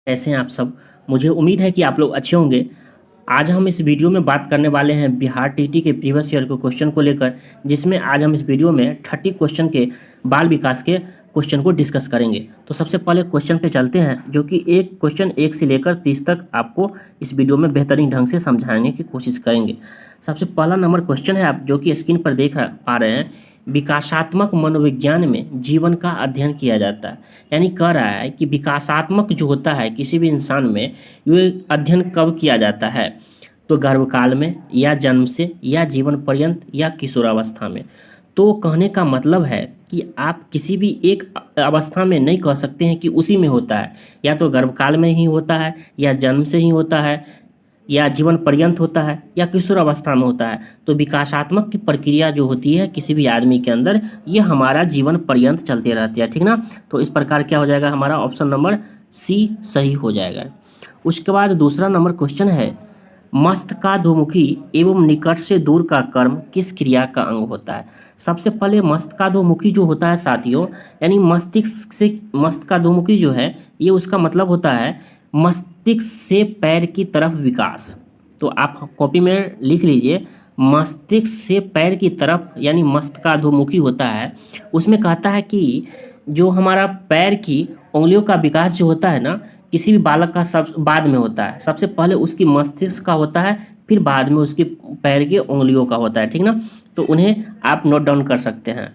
कैसे हैं आप सब। मुझे उम्मीद है कि आप लोग अच्छे होंगे। आज हम इस वीडियो में बात करने वाले हैं बिहार टीटी के प्रीवियस ईयर के क्वेश्चन को लेकर, जिसमें आज हम इस वीडियो में 30 क्वेश्चन के बाल विकास के क्वेश्चन को डिस्कस करेंगे। तो सबसे पहले क्वेश्चन पे चलते हैं, जो कि एक क्वेश्चन 1 से लेकर 30 तक आपको इस वीडियो में बेहतरीन ढंग से समझाने की कोशिश करेंगे। सबसे पहला नंबर क्वेश्चन है, आप जो कि स्क्रीन पर देख पा रहे हैं। विकासात्मक मनोविज्ञान में जीवन का अध्ययन किया जाता है। यानी कह रहा है कि विकासात्मक जो होता है किसी भी इंसान में, ये अध्ययन कब किया जाता है? तो गर्भकाल में, या जन्म से, या जीवन पर्यंत, या किशोरावस्था में। तो कहने का मतलब है कि आप किसी भी एक अवस्था में नहीं कह सकते हैं कि उसी में होता है। या तो गर्भकाल में ही होता है, या जन्म से ही होता है, या जीवन पर्यंत होता है, या किशोर अवस्था में होता है। तो विकासात्मक की प्रक्रिया जो होती है किसी भी आदमी के अंदर, ये हमारा जीवन पर्यंत चलते रहती है, ठीक ना। तो इस प्रकार क्या हो जाएगा, हमारा ऑप्शन नंबर सी सही हो जाएगा। उसके बाद दूसरा नंबर क्वेश्चन है, मस्तकाधोमुखी एवं निकट से दूर का कर्म किस क्रिया का अंग होता है? सबसे पहले मस्तकाधोमुखी जो होता है साथियों, यानी मस्तिष्क से, मस्तकाधोमुखी जो है ये उसका मतलब होता है मस्तिष्क से पैर की तरफ विकास। तो आप कॉपी में लिख लीजिए, मस्तिष्क से पैर की तरफ यानी मस्तकाधोमुखी होता है। उसमें कहता है कि जो हमारा पैर की उंगलियों का विकास जो होता है ना, किसी भी बालक का सब बाद में होता है। सबसे पहले उसकी मस्तिष्क का होता है, फिर बाद में उसके पैर की उंगलियों का होता है, ठीक ना। तो उन्हें आप नोट डाउन कर सकते हैं।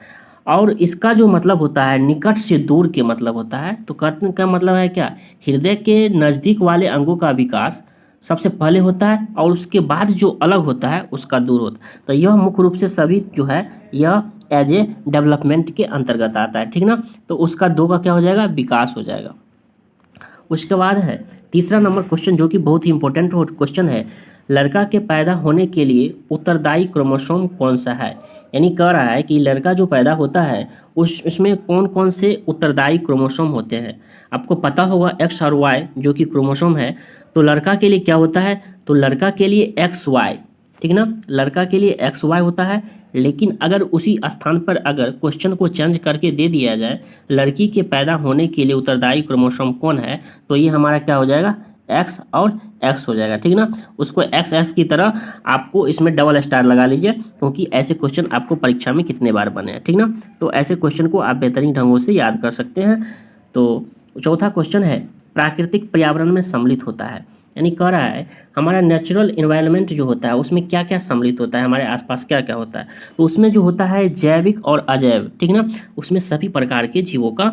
और इसका जो मतलब होता है निकट से दूर के मतलब होता है। तो कहने का मतलब है क्या, हृदय के नज़दीक वाले अंगों का विकास सबसे पहले होता है, और उसके बाद जो अलग होता है उसका दूर होता है। तो यह मुख्य रूप से सभी जो है यह एज ए डेवलपमेंट के अंतर्गत आता है, ठीक ना। तो उसका दो का क्या हो जाएगा, विकास हो जाएगा। उसके बाद है तीसरा नंबर क्वेश्चन, जो कि बहुत ही इंपॉर्टेंट क्वेश्चन है। लड़का के पैदा होने के लिए उत्तरदायी क्रोमोसोम कौन सा है? यानी कह रहा है कि लड़का जो पैदा होता है उसमें कौन कौन से उत्तरदायी क्रोमोसोम होते हैं। आपको पता होगा एक्स और वाई जो कि क्रोमोसोम है। तो लड़का के लिए क्या होता है, तो लड़का के लिए एक्स वाई, ठीक ना, लड़का के लिए एक्स वाई होता है। लेकिन अगर उसी स्थान पर अगर क्वेश्चन को चेंज करके दे दिया जाए, लड़की के पैदा होने के लिए उत्तरदायी क्रोमोसोम कौन है, तो ये हमारा क्या हो जाएगा, एक्स और एक्स हो जाएगा, ठीक ना। उसको एक्स एक्स की तरह आपको इसमें डबल स्टार लगा लीजिए, क्योंकि ऐसे क्वेश्चन आपको परीक्षा में कितने बार बने हैं, ठीक ना। तो ऐसे क्वेश्चन को आप बेहतरीन ढंगों से याद कर सकते हैं। तो चौथा क्वेश्चन है, प्राकृतिक पर्यावरण में सम्मिलित होता है। यानी कह रहा है हमारा नेचुरल इन्वायरमेंट जो होता है उसमें क्या क्या सम्मिलित होता है, हमारे आसपास क्या क्या होता है। तो उसमें जो होता है जैविक और अजैव, ठीक ना, उसमें सभी प्रकार के जीवों का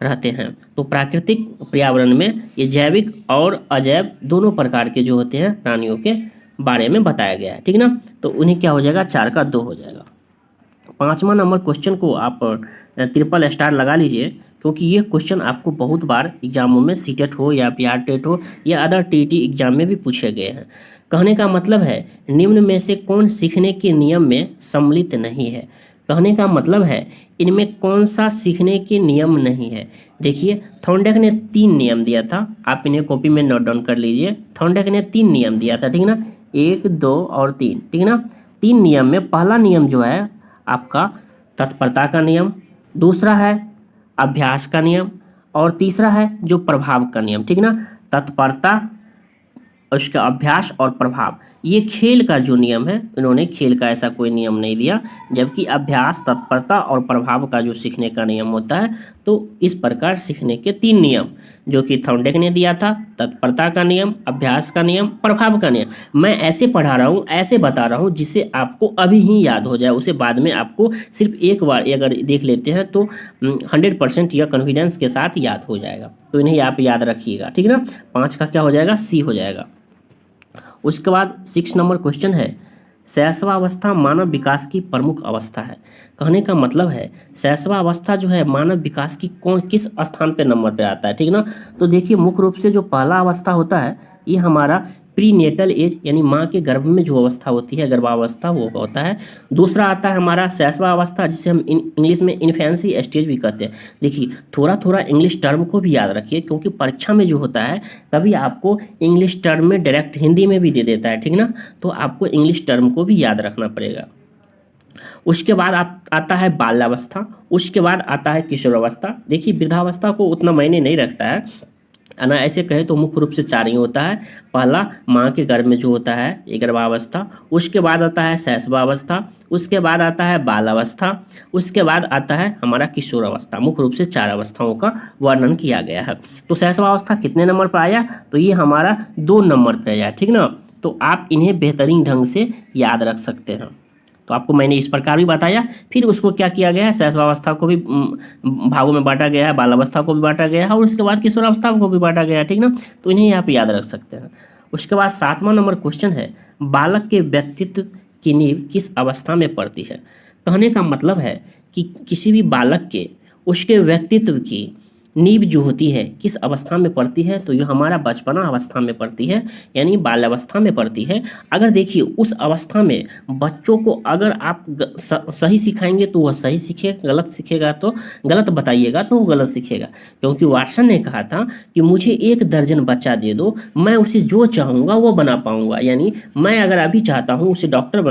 रहते हैं। तो प्राकृतिक पर्यावरण में ये जैविक और अजैव दोनों प्रकार के जो होते हैं प्राणियों के बारे में बताया गया है, ठीक ना। तो उन्हें क्या हो जाएगा, 4 का 2 हो जाएगा। पांचवा नंबर क्वेश्चन को आप ट्रिपल स्टार लगा लीजिए, क्योंकि ये क्वेश्चन आपको बहुत बार एग्जामों में सीटेट हो या बिहार टेट हो या अदर टीटी एग्जाम में भी पूछे गए हैं। कहने का मतलब है निम्न में से कौन सीखने के नियम में सम्मिलित नहीं है। कहने का मतलब है इनमें कौन सा सीखने के नियम नहीं है। देखिए थॉर्नडाइक ने 3 नियम दिया था, आप इन्हें कॉपी में नोट डाउन कर लीजिए। थॉर्नडाइक ने 3 नियम दिया था, ठीक ना, 1 2 और 3, ठीक ना। 3 नियम में पहला नियम जो है आपका तत्परता का नियम, दूसरा है अभ्यास का नियम, और तीसरा है जो प्रभाव का नियम, ठीक ना। तत्परता, उसका अभ्यास और प्रभाव, ये खेल का जो नियम है, इन्होंने खेल का ऐसा कोई नियम नहीं दिया। जबकि अभ्यास, तत्परता और प्रभाव का जो सीखने का नियम होता है, तो इस प्रकार सीखने के 3 नियम जो कि थॉर्नडाइक ने दिया था, तत्परता का नियम, अभ्यास का नियम, प्रभाव का नियम, मैं ऐसे पढ़ा रहा हूँ, ऐसे बता रहा हूँ जिससे आपको अभी ही याद हो जाए, उसे बाद में आपको सिर्फ एक बार अगर देख लेते हैं तो 100% यह कॉन्फिडेंस के साथ याद हो जाएगा। तो इन्हें आप याद रखिएगा, ठीक ना। 5 का क्या हो जाएगा, सी हो जाएगा। उसके बाद 6 नंबर क्वेश्चन है, शैशवावस्था मानव विकास की प्रमुख अवस्था है। कहने का मतलब है शैशवावस्था जो है मानव विकास की किस स्थान पे नंबर पे आता है, ठीक ना। तो देखिए मुख्य रूप से जो पहला अवस्था होता है ये हमारा प्री नेटल एज, यानी माँ के गर्भ में जो अवस्था होती है गर्भावस्था, वो होता है। दूसरा आता है हमारा शैशवावस्था, जिसे हम इंग्लिश में इन्फेंसी स्टेज भी कहते हैं। देखिए थोड़ा थोड़ा इंग्लिश टर्म को भी याद रखिए, क्योंकि परीक्षा में जो होता है कभी आपको इंग्लिश टर्म में डायरेक्ट हिंदी में भी दे देता है, ठीक ना। तो आपको इंग्लिश टर्म को भी याद रखना पड़ेगा। उसके बाद आता है बाल्यावस्था, उसके बाद आता है किशोरावस्था। देखिए वृद्धावस्था को उतना मायने नहीं रखता है, है ना। ऐसे कहे तो मुख्य रूप से 4 ही होता है। पहला माँ के गर्भ में जो होता है ये गर्भावस्था, उसके बाद आता है शैशवावस्था, उसके बाद आता है बालावस्था, उसके बाद आता है हमारा किशोरावस्था। मुख्य रूप से 4 अवस्थाओं का वर्णन किया गया है। तो शैशवावस्था कितने नंबर पर आया, तो ये हमारा 2 नंबर पर आया, ठीक ना। तो आप इन्हें बेहतरीन ढंग से याद रख सकते हैं। तो आपको मैंने इस प्रकार भी बताया। फिर उसको क्या किया गया है, शैशवावस्था को भी भागों में बांटा गया है, बालावस्था को भी बांटा गया है, और उसके बाद किशोरावस्था को भी बांटा गया है, ठीक ना। तो इन्हें आप याद रख सकते हैं। उसके बाद 7वां नंबर क्वेश्चन है, बालक के व्यक्तित्व की नींव किस अवस्था में पड़ती है। कहने का मतलब है कि किसी भी बालक के उसके व्यक्तित्व की नींव जो होती है किस अवस्था में पड़ती है, तो ये हमारा बचपना अवस्था में पड़ती है, यानी बाल्यावस्था में पड़ती है। अगर देखिए उस अवस्था में बच्चों को अगर आप सही सिखाएंगे तो वह सही सीखेगा, गलत सीखेगा तो गलत बताइएगा तो वो गलत सीखेगा। क्योंकि वाटसन ने कहा था कि मुझे 1 दर्जन बच्चा दे दो, मैं उसे जो चाहूँगा वो बना पाऊँगा। यानी मैं अगर अभी चाहता हूँ उसे डॉक्टर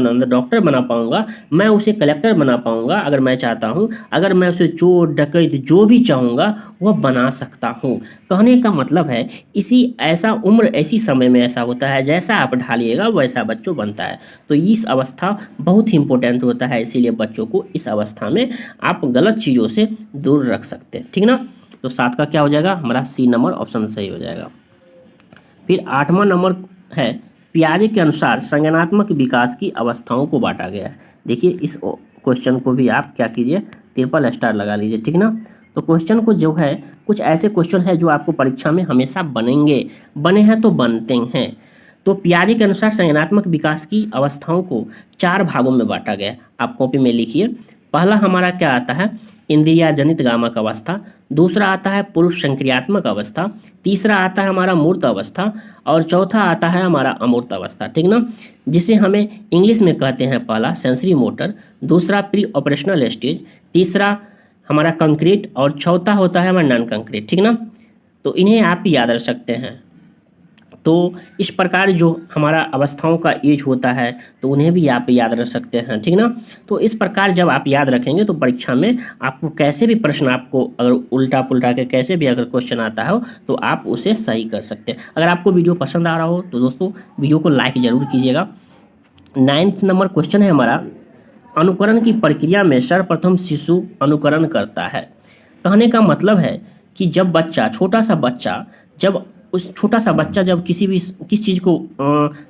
बना पाऊँगा, मैं उसे कलेक्टर बना पाऊँगा अगर मैं चाहता हूँ, अगर मैं उसे चोर डकैत जो भी चाहूँगा वह बना सकता हूँ। कहने का मतलब है इसी ऐसा उम्र ऐसी समय में ऐसा होता है, जैसा आप ढालिएगा वैसा बच्चों बनता है। तो इस अवस्था बहुत ही इंपॉर्टेंट होता है, इसीलिए बच्चों को इस अवस्था में आप गलत चीज़ों से दूर रख सकते हैं, ठीक ना। तो 7 का क्या हो जाएगा, हमारा सी नंबर ऑप्शन सही हो जाएगा। फिर 8वां नंबर है, पियाजे के अनुसार संज्ञानात्मक विकास की अवस्थाओं को बांटा गया है। देखिए इस क्वेश्चन को भी आप क्या कीजिए, ट्रिपल स्टार लगा लीजिए, ठीक ना। तो क्वेश्चन को जो है, कुछ ऐसे क्वेश्चन है जो आपको परीक्षा में हमेशा बनेंगे, बने हैं तो बनते हैं। तो पियाजे के अनुसार संज्ञानात्मक विकास की अवस्थाओं को 4 भागों में बांटा गया है। आप कॉपी में लिखिए। पहला हमारा क्या आता है, इंद्रिया जनित गामक अवस्था। दूसरा आता है पूर्व संक्रियात्मक अवस्था। तीसरा आता है हमारा मूर्त अवस्था, और चौथा आता है हमारा अमूर्त अवस्था, ठीक ना। जिसे हमें इंग्लिश में कहते हैं, पहला सेंसरी मोटर, दूसरा प्री ऑपरेशनल स्टेज, तीसरा हमारा कंक्रीट, और चौथा होता है हमारा नॉन कंक्रीट, ठीक ना। तो इन्हें आप याद रख सकते हैं। तो इस प्रकार जो हमारा अवस्थाओं का एज होता है तो उन्हें भी आप याद रख सकते हैं, ठीक ना। तो इस प्रकार जब आप याद रखेंगे तो परीक्षा में आपको कैसे भी प्रश्न, आपको अगर उल्टा पुल्टा के कैसे भी अगर क्वेश्चन आता हो तो आप उसे सही कर सकते हैं। अगर आपको वीडियो पसंद आ रहा हो तो दोस्तों वीडियो को लाइक ज़रूर कीजिएगा। 9वां नंबर क्वेश्चन है हमारा, अनुकरण की प्रक्रिया में सर्वप्रथम शिशु अनुकरण करता है। कहने का मतलब है कि जब बच्चा, छोटा सा बच्चा, जब उस छोटा सा बच्चा जब किस चीज़ को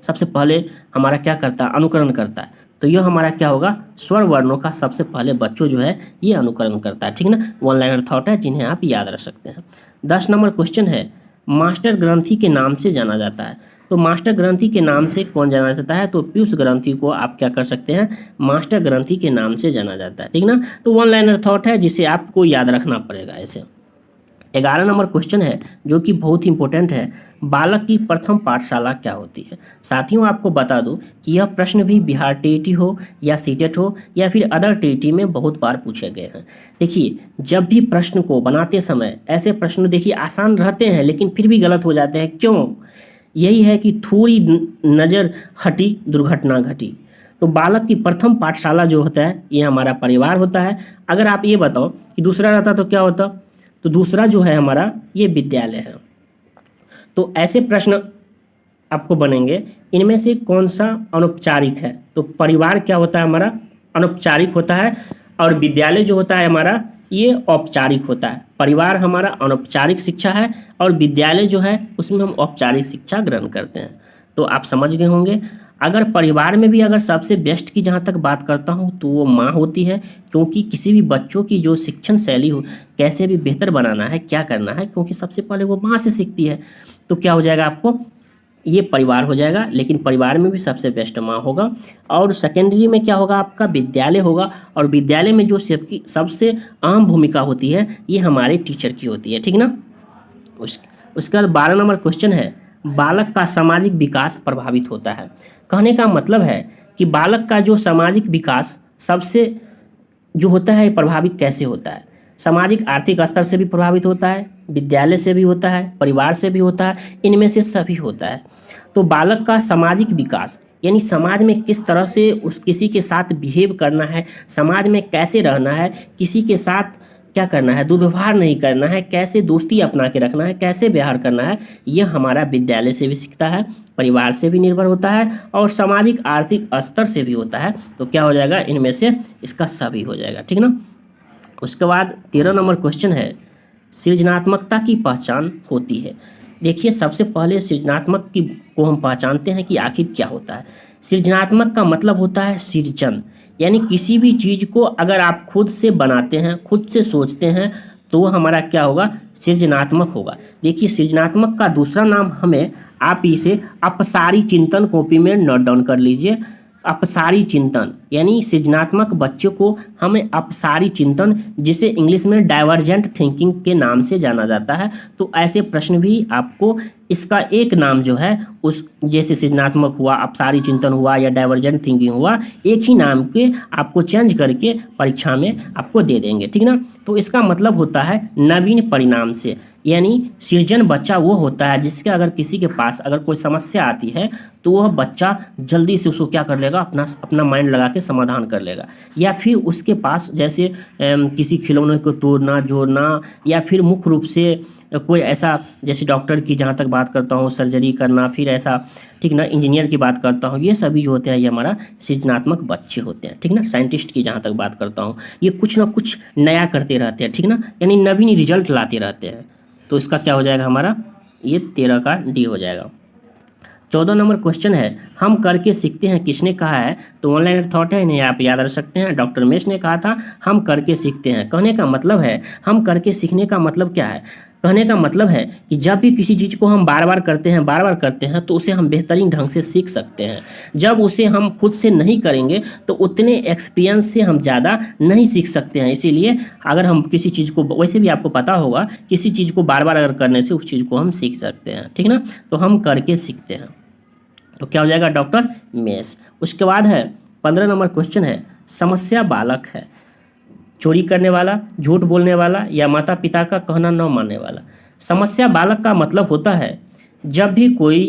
सबसे पहले हमारा क्या करता है, अनुकरण करता है, तो यह हमारा क्या होगा, स्वर वर्णों का सबसे पहले बच्चों जो है ये अनुकरण करता है, ठीक ना। 1 लाइनर थॉट है जिन्हें आप याद रख सकते हैं। 10 नंबर क्वेश्चन है, मास्टर ग्रंथि के नाम से जाना जाता है। तो मास्टर ग्रंथि के नाम से कौन जाना जाता है, तो पीयूष ग्रंथि को आप क्या कर सकते हैं, मास्टर ग्रंथि के नाम से जाना जाता है, ठीक ना। तो 1 लाइनर थॉट है जिसे आपको याद रखना पड़ेगा ऐसे। 11 नंबर क्वेश्चन है जो कि बहुत ही इंपॉर्टेंट है, बालक की प्रथम पाठशाला क्या होती है। साथियों आपको बता दूं कि यह प्रश्न भी बिहार टीईटी हो या सीटेट हो या फिर अदर टीईटी में बहुत बार पूछे गए हैं। देखिए जब भी प्रश्न को बनाते समय ऐसे प्रश्न देखिए आसान रहते हैं लेकिन फिर भी गलत हो जाते हैं, क्यों, यही है कि थोड़ी नज़र हटी दुर्घटना घटी। तो बालक की प्रथम पाठशाला जो होता है ये हमारा परिवार होता है। अगर आप ये बताओ कि दूसरा रहता तो क्या होता, तो दूसरा जो है हमारा ये विद्यालय है। तो ऐसे प्रश्न आपको बनेंगे, इनमें से कौन सा अनौपचारिक है, तो परिवार क्या होता है हमारा, अनौपचारिक होता है, और विद्यालय जो होता है हमारा ये औपचारिक होता है। परिवार हमारा अनौपचारिक शिक्षा है और विद्यालय जो है उसमें हम औपचारिक शिक्षा ग्रहण करते हैं। तो आप समझ गए होंगे। अगर परिवार में भी अगर सबसे बेस्ट की जहाँ तक बात करता हूँ तो वो माँ होती है, क्योंकि किसी भी बच्चों की जो शिक्षण शैली हो, कैसे भी बेहतर बनाना है, क्या करना है, क्योंकि सबसे पहले वो माँ से सीखती है। तो क्या हो जाएगा आपको, ये परिवार हो जाएगा, लेकिन परिवार में भी सबसे बेस्ट माँ होगा। और सेकेंडरी में क्या होगा आपका, विद्यालय होगा, और विद्यालय में जो सबसे अहम भूमिका होती है ये हमारे टीचर की होती है, ठीक ना। उसके बाद 12 नंबर क्वेश्चन है, बालक का सामाजिक विकास प्रभावित होता है। कहने का मतलब है कि बालक का जो सामाजिक विकास सबसे जो होता है प्रभावित कैसे होता है, सामाजिक आर्थिक स्तर से भी प्रभावित होता है, विद्यालय से भी होता है, परिवार से भी होता है, इनमें से सभी होता है। तो बालक का सामाजिक विकास यानी समाज में किस तरह से किसी के साथ बिहेव करना है, समाज में कैसे रहना है, किसी के साथ क्या करना है, दुर्व्यवहार नहीं करना है, कैसे दोस्ती अपना के रखना है, कैसे व्यवहार करना है, यह हमारा विद्यालय से भी सीखता है, परिवार से भी निर्भर होता है और सामाजिक आर्थिक स्तर से भी होता है। तो क्या हो जाएगा, इनमें से इसका सभी हो जाएगा, ठीक ना। उसके बाद 13 नंबर क्वेश्चन है, सृजनात्मकता की पहचान होती है। देखिए, सबसे पहले सृजनात्मक की को हम पहचानते हैं कि आखिर क्या होता है। सृजनात्मक का मतलब होता है सृजन, यानी किसी भी चीज़ को अगर आप खुद से बनाते हैं, खुद से सोचते हैं, तो वो हमारा क्या होगा, सृजनात्मक होगा। देखिए, सृजनात्मक का दूसरा नाम हमें, आप इसे अपसारी चिंतन कॉपी में नोट डाउन कर लीजिए। अपसारी चिंतन यानी सृजनात्मक बच्चों को हमें अपसारी चिंतन, जिसे इंग्लिश में डाइवर्जेंट थिंकिंग के नाम से जाना जाता है। तो ऐसे प्रश्न भी आपको इसका एक नाम जो है, उस जैसे सृजनात्मक हुआ, अपसारी चिंतन हुआ या डाइवर्जेंट थिंकिंग हुआ, एक ही नाम के आपको चेंज करके परीक्षा में आपको दे देंगे, ठीक ना। तो इसका मतलब होता है नवीन परिणाम से, यानी सृजन बच्चा वो होता है जिसके अगर किसी के पास अगर कोई समस्या आती है तो वह बच्चा जल्दी से उसको क्या कर लेगा, अपना माइंड लगा के समाधान कर लेगा। या फिर उसके पास जैसे किसी खिलौने को तोड़ना, जोड़ना, या फिर मुख्य रूप से कोई ऐसा, जैसे डॉक्टर की जहाँ तक बात करता हूँ, सर्जरी करना, फिर ऐसा, ठीक ना, इंजीनियर की बात करता हूँ, ये सभी जो होते हैं ये हमारा सृजनात्मक बच्चे होते हैं, ठीक ना। साइंटिस्ट की जहाँ तक बात करता हूँ, ये कुछ ना कुछ नया करते रहते हैं, ठीक ना, यानी नवीन रिजल्ट लाते रहते हैं। तो इसका क्या हो जाएगा हमारा, ये 13 का डी हो जाएगा। 14 नंबर क्वेश्चन है, हम करके सीखते हैं, किसने कहा है, तो ऑनलाइन थॉट है, इन्हें आप याद रख सकते हैं। डॉक्टर मेश ने कहा था हम करके सीखते हैं। कहने का मतलब है, हम करके सीखने का मतलब क्या है, कहने का मतलब है कि जब भी किसी चीज़ को हम बार बार करते हैं, बार बार करते हैं, तो उसे हम बेहतरीन ढंग से सीख सकते हैं। जब उसे हम खुद से नहीं करेंगे तो उतने एक्सपीरियंस से हम ज़्यादा नहीं सीख सकते हैं। इसीलिए अगर हम किसी चीज़ को, वैसे भी आपको पता होगा, किसी चीज़ को बार बार अगर करने से उस चीज़ को हम सीख सकते हैं, ठीक ना। तो हम करके सीखते हैं, तो क्या हो जाएगा, डॉक्टर मेश। उसके बाद है 15 नंबर क्वेश्चन है, समस्या बालक है, चोरी करने वाला, झूठ बोलने वाला या माता पिता का कहना न मानने वाला। समस्या बालक का मतलब होता है जब भी कोई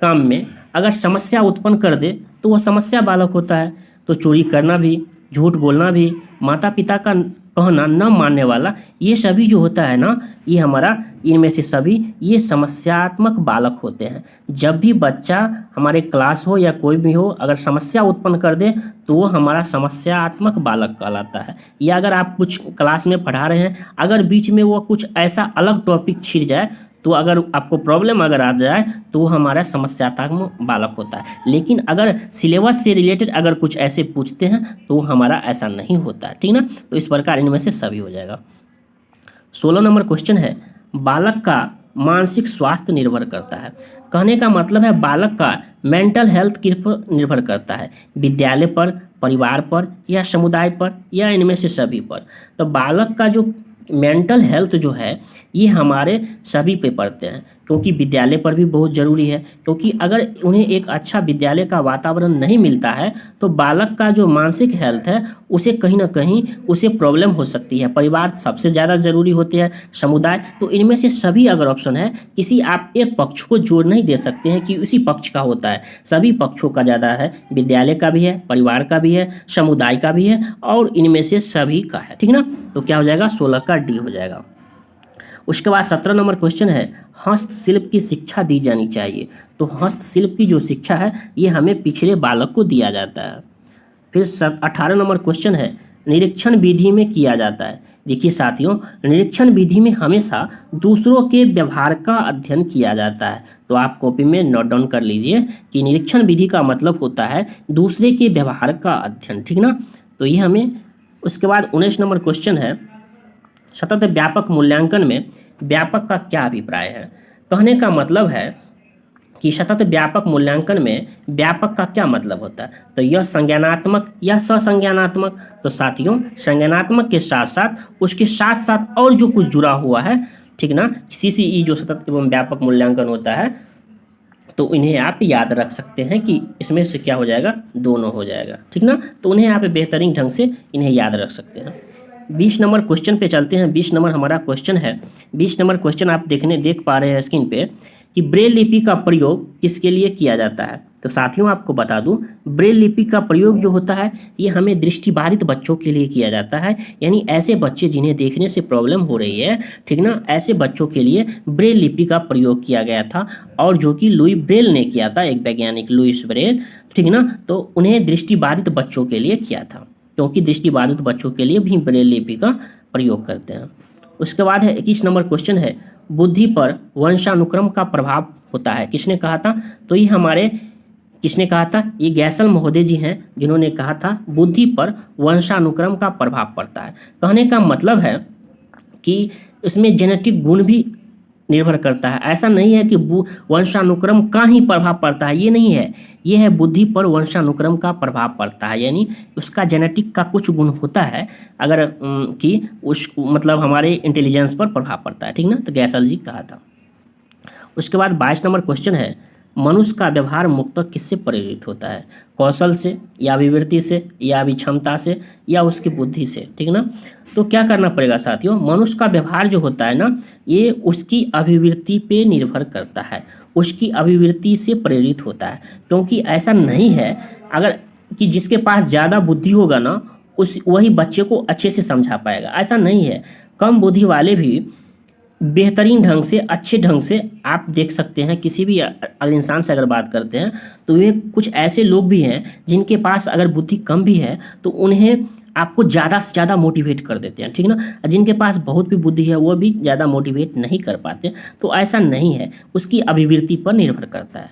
काम में अगर समस्या उत्पन्न कर दे तो वह समस्या बालक होता है। तो चोरी करना भी, झूठ बोलना भी, माता पिता का कहना न मानने वाला, ये सभी जो होता है ना, ये हमारा, इनमें से सभी ये समस्यात्मक बालक होते हैं। जब भी बच्चा हमारे क्लास हो या कोई भी हो अगर समस्या उत्पन्न कर दे तो वो हमारा समस्यात्मक बालक कहलाता है। या अगर आप कुछ क्लास में पढ़ा रहे हैं, अगर बीच में वो कुछ ऐसा अलग टॉपिक छिड़ जाए, तो अगर आपको प्रॉब्लम अगर आ जाए तो वो हमारा समस्यात्मक बालक होता है। लेकिन अगर सिलेबस से रिलेटेड अगर कुछ ऐसे पूछते हैं तो वो हमारा ऐसा नहीं होता है, ठीक ना। तो इस प्रकार इनमें से सभी हो जाएगा। 16 नंबर क्वेश्चन है, बालक का मानसिक स्वास्थ्य निर्भर करता है। कहने का मतलब है बालक का मेंटल हेल्थ किस पर निर्भर करता है, विद्यालय पर, परिवार पर या समुदाय पर या इनमें से सभी पर। तो बालक का जो मेंटल हेल्थ जो है ये हमारे सभी पे पड़ते हैं, क्योंकि विद्यालय पर भी बहुत ज़रूरी है। क्योंकि अगर उन्हें एक अच्छा विद्यालय का वातावरण नहीं मिलता है तो बालक का जो मानसिक हेल्थ है उसे कहीं ना कहीं उसे प्रॉब्लम हो सकती है। परिवार सबसे ज़्यादा ज़रूरी होते हैं, समुदाय, तो इनमें से सभी अगर ऑप्शन है, किसी आप एक पक्ष को जोड़ नहीं दे सकते हैं कि उसी पक्ष का होता है, सभी पक्षों का ज़्यादा है, विद्यालय का भी है, परिवार का भी है, समुदाय का भी है और इनमें से सभी का है, ठीक ना। तो क्या हो जाएगा, 16 का डी हो जाएगा। उसके बाद 17 नंबर क्वेश्चन है, हस्तशिल्प की शिक्षा दी जानी चाहिए। तो हस्तशिल्प की जो शिक्षा है ये हमें पिछड़े बालक को दिया जाता है। फिर 18 नंबर क्वेश्चन है, निरीक्षण विधि में किया जाता है। देखिए साथियों, निरीक्षण विधि में हमेशा दूसरों के व्यवहार का अध्ययन किया जाता है। तो आप कॉपी में नोट डाउन कर लीजिए कि निरीक्षण विधि का मतलब होता है दूसरे के व्यवहार का अध्ययन, ठीक ना। तो ये हमें, उसके बाद 19 नंबर क्वेश्चन है, सतत व्यापक मूल्यांकन में व्यापक का क्या अभिप्राय है। कहने का मतलब है कि सतत व्यापक मूल्यांकन में व्यापक का क्या मतलब होता है। तो यह संज्ञानात्मक या ससंज्ञानात्मक। तो साथियों, संज्ञानात्मक के साथ साथ उसके साथ साथ और जो कुछ जुड़ा हुआ है, ठीक ना, CCE जो सतत एवं व्यापक मूल्यांकन होता है, तो इन्हें आप याद रख सकते हैं कि इसमें से क्या हो जाएगा, दोनों हो जाएगा, ठीक ना। तो उन्हें आप बेहतरीन ढंग से इन्हें याद रख सकते हैं। 20 नंबर क्वेश्चन पे चलते हैं। 20 नंबर हमारा क्वेश्चन है, 20 नंबर क्वेश्चन आप देख पा रहे हैं स्क्रीन पे कि ब्रेल लिपि का प्रयोग किसके लिए किया जाता है। तो साथियों आपको बता दूं, ब्रेल लिपि का प्रयोग जो होता है ये हमें दृष्टिबाधित बच्चों के लिए किया जाता है, यानी ऐसे बच्चे जिन्हें देखने से प्रॉब्लम हो रही है, ठीक ना, ऐसे बच्चों के लिए ब्रेल लिपि का प्रयोग किया गया था, और जो कि लुई ब्रेल ने किया था, एक वैज्ञानिक लुईस ब्रेल, ठीक ना। तो उन्हें दृष्टिबाधित बच्चों के लिए किया था, क्योंकि दृष्टिबाधित बच्चों के लिए भी ब्रेल लिपि का प्रयोग करते हैं। उसके बाद है 21 नंबर क्वेश्चन है, बुद्धि पर वंशानुक्रम का प्रभाव होता है, किसने कहा था? तो ये हमारे किसने कहा था? ये गैसल महोदय जी हैं, जिन्होंने कहा था बुद्धि पर वंशानुक्रम का प्रभाव पड़ता है। कहने का मतलब है कि इसमें जेनेटिक गुण भी निर्भर करता है। ऐसा नहीं है कि वंशानुक्रम का ही प्रभाव पड़ता है, ये नहीं है। ये है बुद्धि पर वंशानुक्रम का प्रभाव पड़ता है, यानी उसका जेनेटिक का कुछ गुण होता है, अगर कि उस मतलब हमारे इंटेलिजेंस पर प्रभाव पड़ता है, ठीक ना। तो गैसल जी कहा था। उसके बाद 22 नंबर क्वेश्चन है, मनुष्य का व्यवहार मुख्यतः किससे प्रेरित होता है? कौशल से, या अभिवृत्ति से, या अभिक्षमता से, या उसकी बुद्धि से, ठीक ना। तो क्या करना पड़ेगा साथियों, मनुष्य का व्यवहार जो होता है ना, ये उसकी अभिवृत्ति पे निर्भर करता है, उसकी अभिवृत्ति से प्रेरित होता है। क्योंकि ऐसा नहीं है अगर कि जिसके पास ज़्यादा बुद्धि होगा ना, उस वही बच्चे को अच्छे से समझा पाएगा, ऐसा नहीं है। कम बुद्धि वाले भी बेहतरीन ढंग से, अच्छे ढंग से, आप देख सकते हैं किसी भी इंसान से अगर बात करते हैं तो ये कुछ ऐसे लोग भी हैं जिनके पास अगर बुद्धि कम भी है तो उन्हें आपको ज़्यादा से ज़्यादा मोटिवेट कर देते हैं, ठीक ना। जिनके पास बहुत भी बुद्धि है वो भी ज़्यादा मोटिवेट नहीं कर पाते। तो ऐसा नहीं है, उसकी अभिवृत्ति पर निर्भर करता है।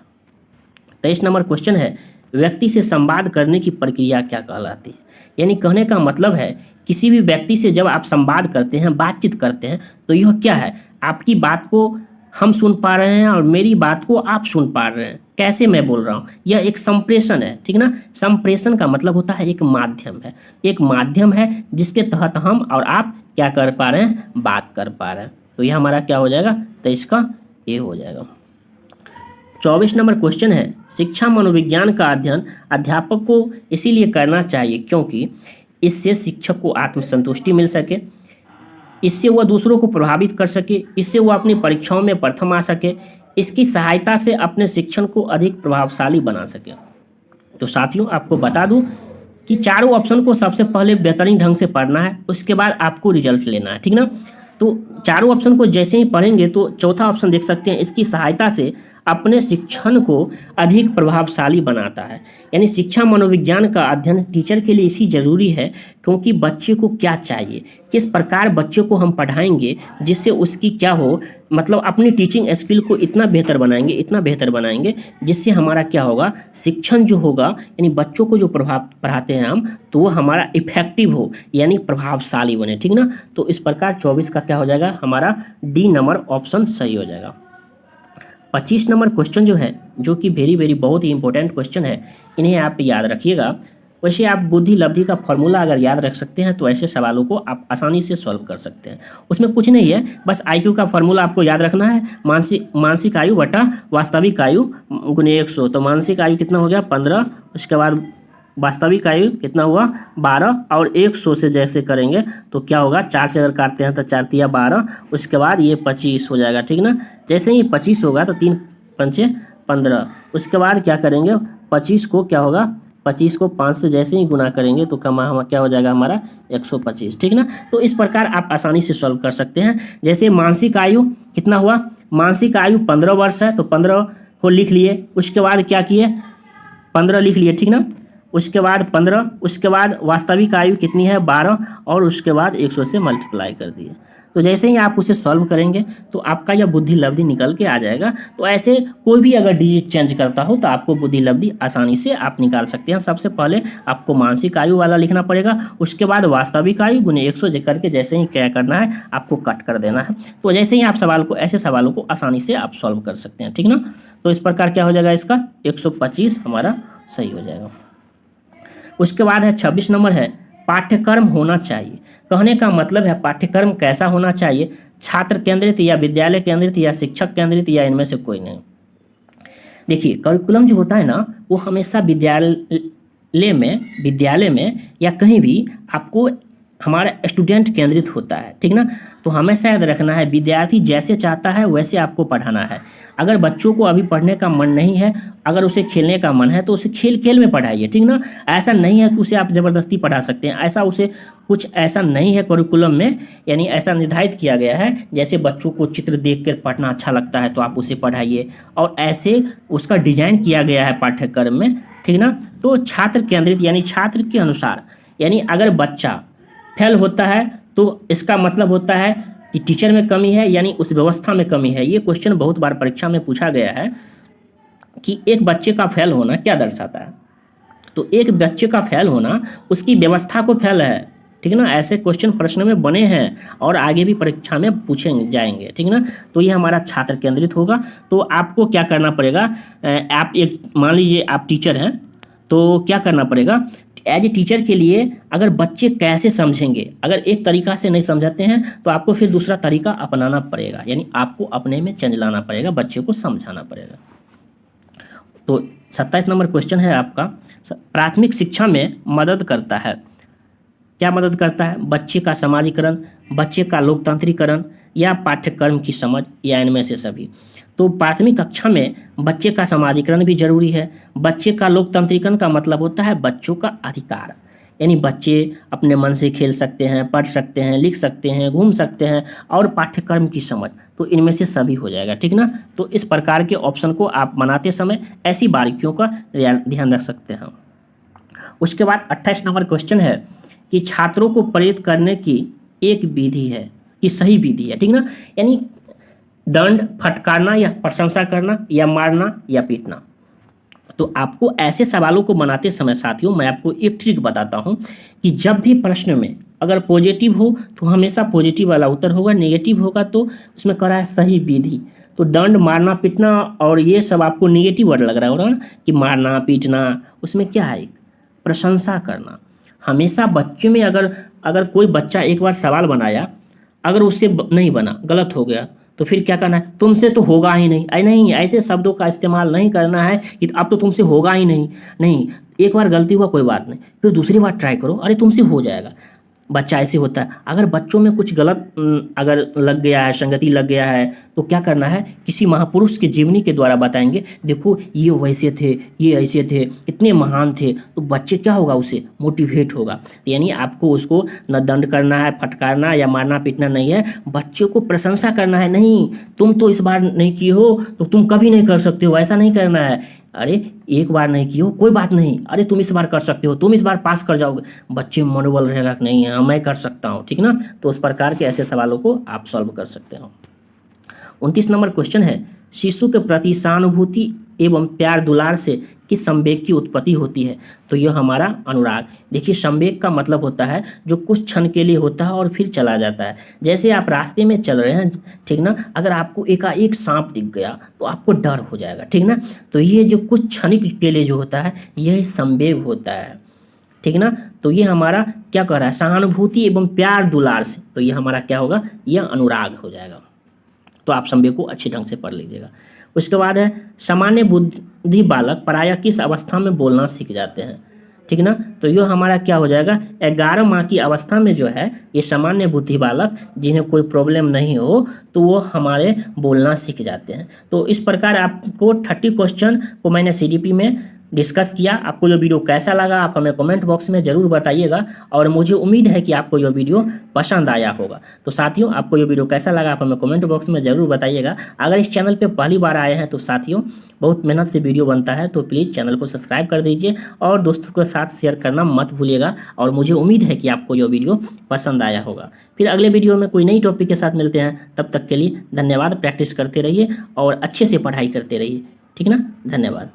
23 नंबर क्वेश्चन है, व्यक्ति से संवाद करने की प्रक्रिया क्या कहलाती है? यानी कहने का मतलब है किसी भी व्यक्ति से जब आप संवाद करते हैं, बातचीत करते हैं, तो यह क्या है, आपकी बात को हम सुन पा रहे हैं और मेरी बात को आप सुन पा रहे हैं। कैसे मैं बोल रहा हूँ, यह एक संप्रेषण है, ठीक ना। संप्रेषण का मतलब होता है एक माध्यम है, एक माध्यम है जिसके तहत हम और आप क्या कर पा रहे हैं, बात कर पा रहे हैं। तो यह हमारा क्या हो जाएगा, तो इसका ये हो जाएगा। 24 नंबर क्वेश्चन है, शिक्षा मनोविज्ञान का अध्ययन अध्यापक को इसीलिए करना चाहिए क्योंकि इससे शिक्षक को आत्मसंतुष्टि मिल सके, इससे वह दूसरों को प्रभावित कर सके, इससे वह अपनी परीक्षाओं में प्रथम आ सके, इसकी सहायता से अपने शिक्षण को अधिक प्रभावशाली बना सके। तो साथियों आपको बता दूं कि चारों ऑप्शन को सबसे पहले बेहतरीन ढंग से पढ़ना है, उसके बाद आपको रिजल्ट लेना है, ठीक ना। तो चारों ऑप्शन को जैसे ही पढ़ेंगे तो चौथा ऑप्शन देख सकते हैं, इसकी सहायता से अपने शिक्षण को अधिक प्रभावशाली बनाता है। यानी शिक्षा मनोविज्ञान का अध्ययन टीचर के लिए इसी जरूरी है क्योंकि बच्चे को क्या चाहिए, किस प्रकार बच्चे को हम पढ़ाएंगे जिससे उसकी क्या हो, मतलब अपनी टीचिंग स्किल को इतना बेहतर बनाएंगे, इतना बेहतर बनाएंगे जिससे हमारा क्या होगा, शिक्षण जो होगा, यानी बच्चों को जो पढ़ाते हैं हम, तो वो हमारा इफेक्टिव हो, यानी प्रभावशाली बने, ठीक ना। तो इस प्रकार 24 का क्या हो जाएगा, हमारा डी नंबर ऑप्शन सही हो जाएगा। 25 नंबर क्वेश्चन जो है, जो कि वेरी वेरी बहुत ही इंपॉर्टेंट क्वेश्चन है, इन्हें आप याद रखिएगा। वैसे आप बुद्धि लब्धि का फॉर्मूला अगर याद रख सकते हैं तो ऐसे सवालों को आप आसानी से सॉल्व कर सकते हैं। उसमें कुछ नहीं है, बस IQ का फॉर्मूला आपको याद रखना है, मानसिक आयु बटा वास्तविक आयु गुने 100। तो मानसिक आयु कितना हो गया, 15, उसके बाद वास्तविक आयु कितना हुआ, 12, और 100 से जैसे करेंगे तो क्या होगा, 4 से अगर काटते हैं तो 4 तिया 12, उसके बाद ये 25 हो जाएगा, ठीक ना। जैसे ही 25 होगा तो 3 पंचे 15, उसके बाद क्या करेंगे, 25 को क्या होगा, 25 को 5 से जैसे ही गुना करेंगे तो हम क्या हो जाएगा हमारा 125, ठीक ना। तो इस प्रकार आप आसानी से सॉल्व कर सकते हैं। जैसे मानसिक आयु कितना हुआ, मानसिक आयु 15 वर्ष है तो 15 को लिख लिए, उसके बाद क्या किए, 15 लिख लिए, ठीक ना। उसके बाद 15, उसके बाद वास्तविक आयु कितनी है, 12, और उसके बाद 100 से मल्टीप्लाई कर दिए। तो जैसे ही आप उसे सॉल्व करेंगे तो आपका यह बुद्धि लब्धि निकल के आ जाएगा। तो ऐसे कोई भी अगर डिजिट चेंज करता हो तो आपको बुद्धि लब्धि आसानी से आप निकाल सकते हैं। सबसे पहले आपको मानसिक आयु वाला लिखना पड़ेगा, उसके बाद वास्तविक आयु गुने 100 करके जैसे ही क्या करना है, आपको कट कर देना है। तो जैसे ही आप सवाल को, ऐसे सवालों को आसानी से आप सॉल्व कर सकते हैं, ठीक ना। तो इस प्रकार क्या हो जाएगा, इसका 125 हमारा सही हो जाएगा। उसके बाद है 26 नंबर है, पाठ्यक्रम होना चाहिए। कहने का मतलब है पाठ्यक्रम कैसा होना चाहिए, छात्र केंद्रित या विद्यालय केंद्रित या शिक्षक केंद्रित या इनमें से कोई नहीं। देखिए करिकुलम जो होता है ना, वो हमेशा विद्यालय में या कहीं भी आपको हमारा स्टूडेंट केंद्रित होता है, ठीक ना। तो हमेशा याद रखना है विद्यार्थी जैसे चाहता है वैसे आपको पढ़ाना है। अगर बच्चों को अभी पढ़ने का मन नहीं है, अगर उसे खेलने का मन है तो उसे खेल खेल में पढ़ाइए, ठीक ना। ऐसा नहीं है कि उसे आप ज़बरदस्ती पढ़ा सकते हैं, ऐसा उसे कुछ ऐसा नहीं है करिकुलम में, यानी ऐसा निर्धारित किया गया है जैसे बच्चों को चित्र देख कर पढ़ना अच्छा लगता है तो आप उसे पढ़ाइए, और ऐसे उसका डिजाइन किया गया है पाठ्यक्रम में, ठीक ना। तो छात्र केंद्रित यानी छात्र के अनुसार, यानी अगर बच्चा फेल होता है तो इसका मतलब होता है कि टीचर में कमी है, यानी उस व्यवस्था में कमी है। ये क्वेश्चन बहुत बार परीक्षा में पूछा गया है कि एक बच्चे का फेल होना क्या दर्शाता है। तो एक बच्चे का फेल होना उसकी व्यवस्था को फेल है, ठीक ना। ऐसे क्वेश्चन प्रश्न में बने हैं और आगे भी परीक्षा में पूछे जाएंगे, ठीक ना। तो ये हमारा छात्र केंद्रित होगा। तो आपको क्या करना पड़ेगा, आप एक मान लीजिए आप टीचर हैं तो क्या करना पड़ेगा, एज ए टीचर के लिए अगर बच्चे कैसे समझेंगे, अगर एक तरीका से नहीं समझाते हैं तो आपको फिर दूसरा तरीका अपनाना पड़ेगा, यानी आपको अपने में चेंज लाना पड़ेगा, बच्चे को समझाना पड़ेगा। तो 27 नंबर क्वेश्चन है आपका, प्राथमिक शिक्षा में मदद करता है, क्या मदद करता है, बच्चे का समाजीकरण, बच्चे का लोकतांत्रिकरण या पाठ्यक्रम की समझ, या इनमें से सभी। तो प्राथमिक कक्षा में बच्चे का समाजीकरण भी जरूरी है। बच्चे का लोकतांत्रिकरण का मतलब होता है बच्चों का अधिकार, यानी बच्चे अपने मन से खेल सकते हैं, पढ़ सकते हैं, लिख सकते हैं, घूम सकते हैं, और पाठ्यक्रम की समझ, तो इनमें से सभी हो जाएगा, ठीक ना। तो इस प्रकार के ऑप्शन को आप बनाते समय ऐसी बारीकियों का ध्यान रख सकते हैं। उसके बाद 28 नंबर क्वेश्चन है कि छात्रों को प्रेरित करने की एक विधि है कि सही विधि है, ठीक ना। यानी दंड, फटकारना या प्रशंसा करना या मारना या पीटना। तो आपको ऐसे सवालों को बनाते समय साथियों मैं आपको एक ट्रिक बताता हूं कि जब भी प्रश्न में अगर पॉजिटिव हो तो हमेशा पॉजिटिव वाला उत्तर होगा, नेगेटिव होगा तो उसमें करा है सही विधि। तो दंड, मारना, पीटना और ये सब आपको नेगेटिव वर्ड लग रहा होगा ना कि मारना पीटना, उसमें क्या है, प्रशंसा करना। हमेशा बच्चे में अगर कोई बच्चा एक बार सवाल बनाया, अगर उससे नहीं बना, गलत हो गया, तो फिर क्या करना है, तुमसे तो होगा ही नहीं, नहीं ऐसे शब्दों का इस्तेमाल नहीं करना है कि अब तो तुमसे होगा ही नहीं। नहीं, एक बार गलती हुआ कोई बात नहीं, फिर दूसरी बार ट्राई करो, अरे तुमसे हो जाएगा। बच्चा ऐसे होता है, अगर बच्चों में कुछ गलत अगर लग गया है, संगति लग गया है, तो क्या करना है, किसी महापुरुष के जीवनी के द्वारा बताएंगे, देखो ये वैसे थे, ये ऐसे थे, इतने महान थे, तो बच्चे क्या होगा, उसे मोटिवेट होगा। यानी आपको उसको न दंड करना है, फटकारना या मारना पीटना नहीं है, बच्चे को प्रशंसा करना है। नहीं, तुम तो इस बार नहीं किए हो तो तुम कभी नहीं कर सकते हो, ऐसा नहीं करना है। अरे एक बार नहीं किए हो कोई बात नहीं, अरे तुम इस बार कर सकते हो, तुम इस बार पास कर जाओगे, बच्चे में मनोबल रहेगा कि नहीं, मैं कर सकता हूँ, ठीक ना। तो उस प्रकार के ऐसे सवालों को आप सॉल्व कर सकते हो। 29 नंबर क्वेश्चन है, शिशु के प्रति सहानुभूति एवं प्यार दुलार से किस संवेग की उत्पत्ति होती है। तो यह हमारा अनुराग। देखिए संवेग का मतलब होता है जो कुछ क्षण के लिए होता है और फिर चला जाता है। जैसे आप रास्ते में चल रहे हैं, ठीक ना, अगर आपको एकाएक सांप दिख गया तो आपको डर हो जाएगा, ठीक ना। तो ये जो कुछ क्षणिक के लिए जो होता है यही संवेग होता है, ठीक ना। तो ये हमारा क्या कह रहा है, सहानुभूति एवं प्यार दुलार से, तो ये हमारा क्या होगा, यह अनुराग हो जाएगा। तो आप संवेग को अच्छे ढंग से पढ़ लीजिएगा। उसके बाद है सामान्य बुद्धि बालक प्रायः किस अवस्था में बोलना सीख जाते हैं, ठीक ना। तो ये हमारा क्या हो जाएगा, 11 माह की अवस्था में जो है ये सामान्य बुद्धि बालक जिन्हें कोई प्रॉब्लम नहीं हो तो वो हमारे बोलना सीख जाते हैं। तो इस प्रकार आपको 30 क्वेश्चन को मैंने CDP में डिस्कस किया। आपको जो वीडियो कैसा लगा आप हमें कमेंट बॉक्स में ज़रूर बताइएगा, और मुझे उम्मीद है कि आपको ये वीडियो पसंद आया होगा। तो साथियों आपको ये वीडियो कैसा लगा आप हमें कमेंट बॉक्स में ज़रूर बताइएगा। अगर इस चैनल पे पहली बार आए हैं तो साथियों बहुत मेहनत से वीडियो बनता है, तो प्लीज़ चैनल को सब्सक्राइब कर दीजिए और दोस्तों के साथ शेयर करना मत भूलिएगा। और मुझे उम्मीद है कि आपको ये वीडियो पसंद आया होगा। फिर अगले वीडियो में कोई नई टॉपिक के साथ मिलते हैं, तब तक के लिए धन्यवाद। प्रैक्टिस करते रहिए और अच्छे से पढ़ाई करते रहिए, ठीक ना। धन्यवाद।